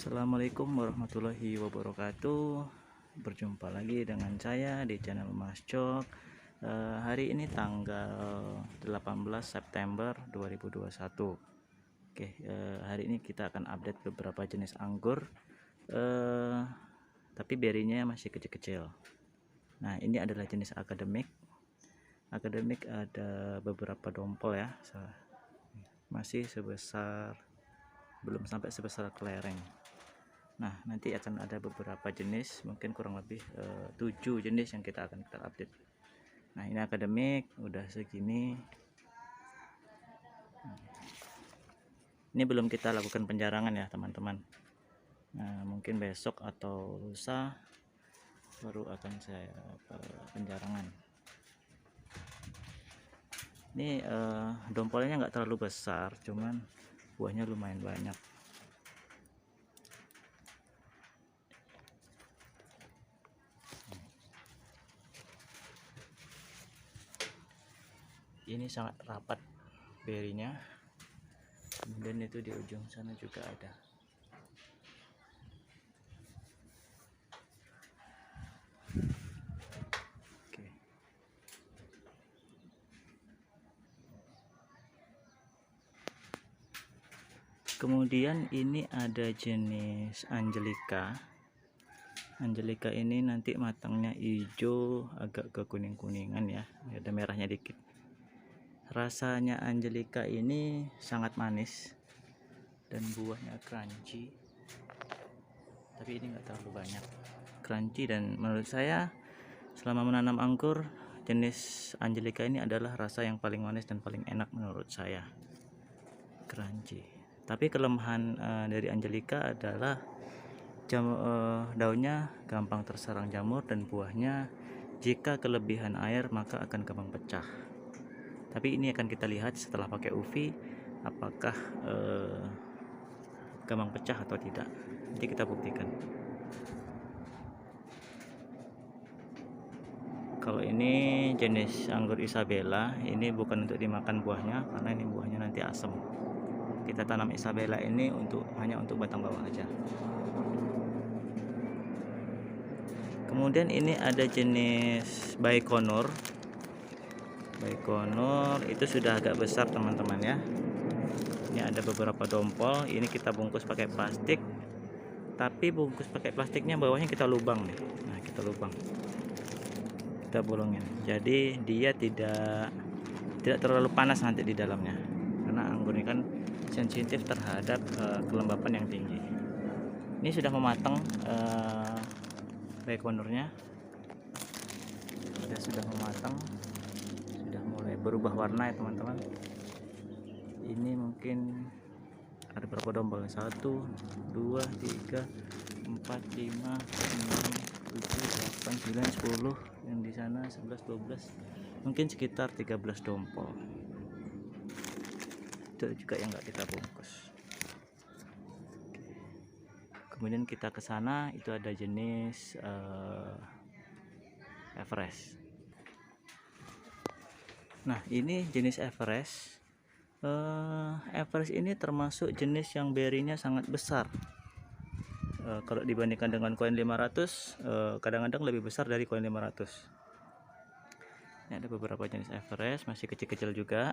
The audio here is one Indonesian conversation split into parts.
Assalamualaikum warahmatullahi wabarakatuh. Berjumpa lagi dengan saya di channel Mas Cok. Hari ini tanggal 18 September 2021. Hari ini kita akan update beberapa jenis anggur, tapi berinya masih kecil-kecil. Nah, ini adalah jenis akademik. Akademik ada beberapa dompol ya, masih sebesar, belum sampai sebesar kelereng. Nah, nanti akan ada beberapa jenis, mungkin kurang lebih 7 jenis yang kita update. Nah, ini akademik udah segini. Ini belum kita lakukan penjarangan ya teman-teman. Nah, mungkin besok atau lusa baru akan saya penjarangan. Ini dompolnya nggak terlalu besar, cuman buahnya lumayan banyak. Ini sangat rapat berinya. Kemudian itu di ujung sana juga ada. Oke. Kemudian ini ada jenis Angelica. Angelica ini nanti matangnya hijau agak ke kuning-kuningan ya, ada merahnya dikit. Rasanya Angelica ini sangat manis dan buahnya crunchy, tapi ini enggak terlalu banyak crunchy. Dan menurut saya selama menanam anggur, jenis Angelica ini adalah rasa yang paling manis dan paling enak menurut saya, crunchy. Tapi kelemahan dari Angelica adalah daunnya gampang terserang jamur, dan buahnya jika kelebihan air maka akan gampang pecah. Tapi ini akan kita lihat setelah pakai UV apakah gampang pecah atau tidak. Nanti kita buktikan. Kalau ini jenis anggur Isabella, ini bukan untuk dimakan buahnya karena ini buahnya nanti asam. Kita tanam Isabella ini hanya untuk batang bawah aja. Kemudian ini ada jenis Baikonur. Baikonur itu sudah agak besar teman-teman ya. Ini ada beberapa dompol. Ini kita bungkus pakai plastik, tapi bungkus pakai plastiknya bawahnya kita lubang nih. Nah, kita lubang, kita bolongin, jadi dia tidak terlalu panas nanti di dalamnya, karena anggur ini kan sensitif terhadap kelembapan yang tinggi. Ini sudah mematang Baikonurnya, sudah mematang, sudah mulai berubah warna ya teman-teman. Ini mungkin ada berapa dompol? 1, 2, 3, 4, 5, 6, 7, 8, 9, 10. Yang di sana 11, 12, mungkin sekitar 13 dompol. Itu juga yang nggak kita bungkus. Kemudian kita ke sana, itu ada jenis Everest. Nah, ini jenis Everest. Everest ini termasuk jenis yang berinya sangat besar. Kalau dibandingkan dengan koin 500, kadang-kadang lebih besar dari koin 500. Ini ada beberapa jenis Everest, masih kecil-kecil juga.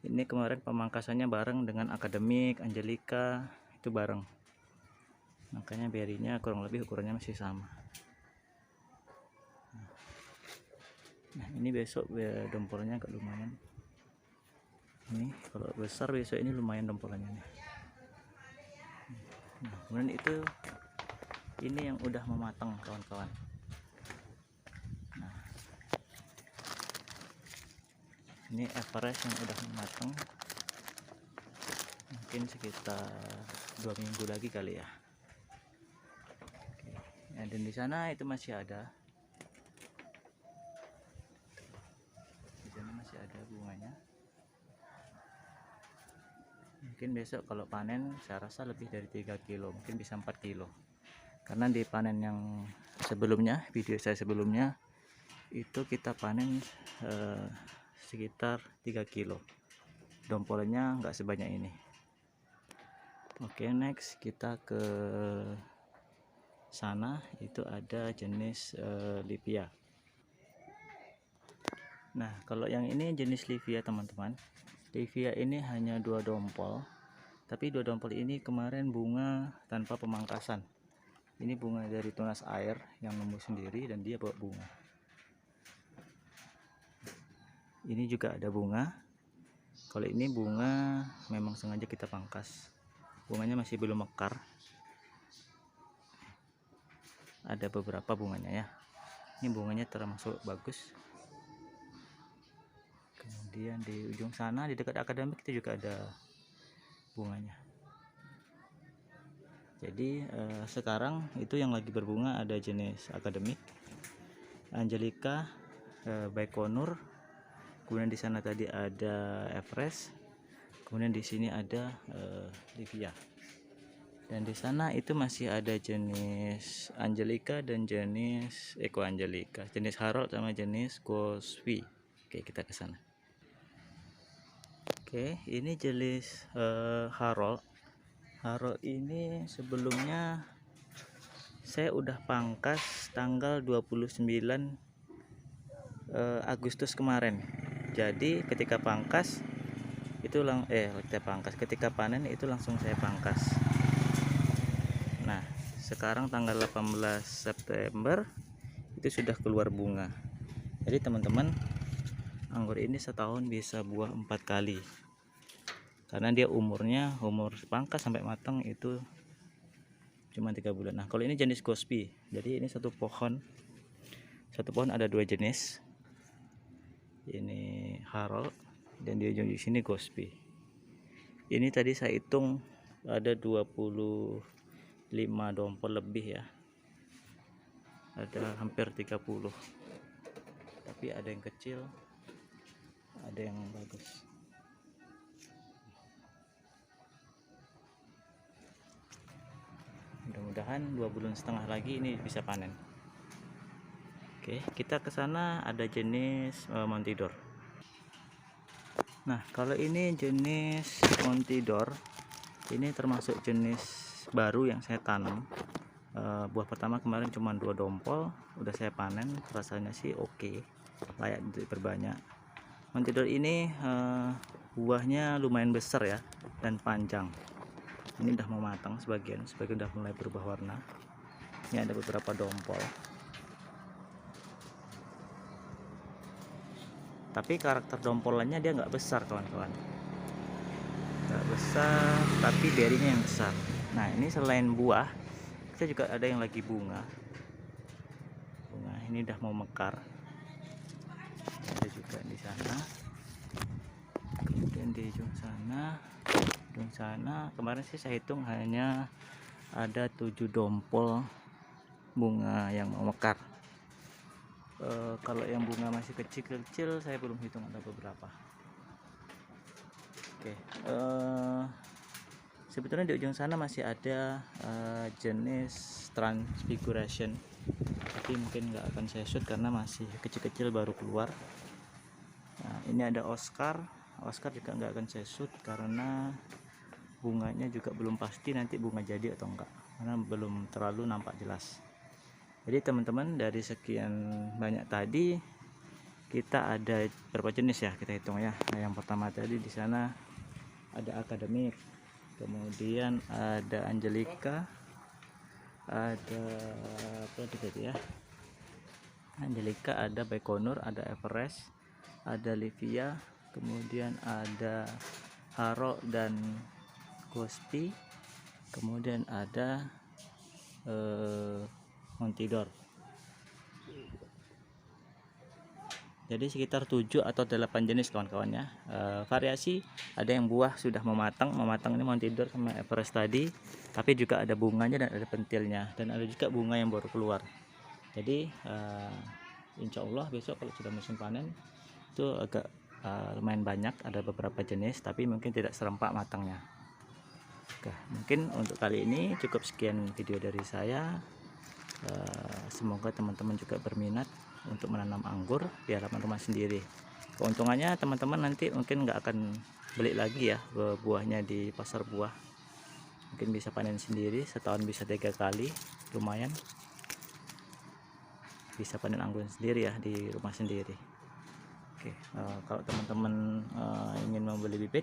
Ini kemarin pemangkasannya bareng dengan akademik, Angelica, itu bareng. Makanya berinya kurang lebih ukurannya masih sama. Nah, ini besok dompolnya agak lumayan. Ini kalau besar besok ini lumayan dompolannya nih. Nah, kemudian itu ini yang udah mematang kawan-kawan. Nah, ini Everest yang udah mematang, mungkin sekitar 2 minggu lagi kali ya. Oke. Nah, dan di sana itu masih ada, di sana masih ada bunganya. Mungkin besok kalau panen saya rasa lebih dari 3 kilo, mungkin bisa 4 kilo. Karena di panen yang sebelumnya, video saya sebelumnya itu kita panen sekitar 3 kilo. Dompolannya nggak sebanyak ini. Oke, next kita ke sana, itu ada jenis Livia. Nah, kalau yang ini jenis Livia teman-teman. Livia ini hanya 2 dompol, tapi 2 dompol ini kemarin bunga tanpa pemangkasan. Ini bunga dari tunas air yang numbuh sendiri dan dia bawa bunga. Ini juga ada bunga. Kalau ini bunga memang sengaja kita pangkas. Bunganya masih belum mekar. Ada beberapa bunganya ya. Ini bunganya termasuk bagus. Kemudian di ujung sana di dekat akademik itu juga ada bunganya. Jadi sekarang itu yang lagi berbunga ada jenis akademik, Angelica, Baikonur, kemudian di sana tadi ada Everest, kemudian di sini ada Livia, dan di sana itu masih ada jenis Angelica dan jenis Eco Angelica, jenis Harold sama jenis Goswi. Oke, kita ke sana. Oke, ini jenis Harold. Harold ini sebelumnya saya udah pangkas tanggal 29 Agustus kemarin. Jadi ketika pangkas itu ketika panen itu langsung saya pangkas. Nah, sekarang tanggal 18 September itu sudah keluar bunga. Jadi teman-teman, anggur ini setahun bisa buah 4 kali. Karena dia umur pangkas sampai matang itu cuma 3 bulan. Nah, kalau ini jenis Gospi. Jadi ini satu pohon ada 2 jenis. Ini Harold dan di ujung sini Gospi. Ini tadi saya hitung ada 25 dompol lebih ya. Ada hampir 30. Tapi ada yang kecil, ada yang bagus. Mudah-mudahan 2,5 bulan lagi ini bisa panen. Oke, kita ke sana ada jenis Montidor. Nah, kalau ini jenis Montidor, ini termasuk jenis baru yang saya tanam. Buah pertama kemarin cuma 2 dompol, udah saya panen, rasanya sih oke, layak untuk diperbanyak. Montidor ini buahnya lumayan besar ya dan panjang. Ini udah mau matang, sebagian udah mulai berubah warna. Ini ada beberapa dompol, tapi karakter dompolannya dia nggak besar kawan-kawan, nggak besar, tapi berinya yang besar. Nah, ini selain buah kita juga ada yang lagi bunga ini udah mau mekar, ada juga di sana. Kemudian di ujung sana kemarin sih saya hitung hanya ada 7 dompol bunga yang mau mekar. Kalau yang bunga masih kecil-kecil saya belum hitung ada beberapa. Oke, sebetulnya di ujung sana masih ada jenis Transfiguration, tapi mungkin nggak akan saya shoot karena masih kecil-kecil baru keluar. Nah, ini ada Oscar juga nggak akan saya shoot karena bunganya juga belum pasti nanti bunga jadi atau enggak, karena belum terlalu nampak jelas. Jadi teman-teman, dari sekian banyak tadi kita ada berapa jenis ya, kita hitung ya. Nah, yang pertama tadi di sana ada akademik, kemudian ada Angelica, ada apa tadi ya, Angelica, ada Baikonur, ada Everest, ada Livia, kemudian ada Harold dan Gospi, kemudian ada Montidor. Jadi sekitar 7 atau 8 jenis kawan-kawan ya. Variasi, ada yang buah sudah mematang ini Montidor sama Everest tadi, tapi juga ada bunganya dan ada pentilnya, dan ada juga bunga yang baru keluar. Jadi insya Allah besok kalau sudah musim panen itu agak lumayan banyak, ada beberapa jenis, tapi mungkin tidak serempak matangnya. Oke, mungkin untuk kali ini cukup sekian video dari saya. Semoga teman-teman juga berminat untuk menanam anggur di halaman rumah sendiri. Keuntungannya teman-teman nanti mungkin nggak akan beli lagi ya buahnya di pasar buah. mungkin bisa panen sendiri, setahun bisa 3 kali, lumayan bisa panen anggur sendiri ya di rumah sendiri. Oke, kalau teman-teman ingin membeli bibit,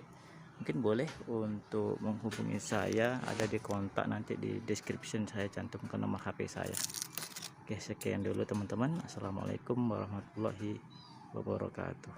mungkin boleh untuk menghubungi saya, ada di kontak nanti di description, saya cantumkan nomor HP saya. Oke, sekian dulu teman-teman. Assalamualaikum warahmatullahi wabarakatuh.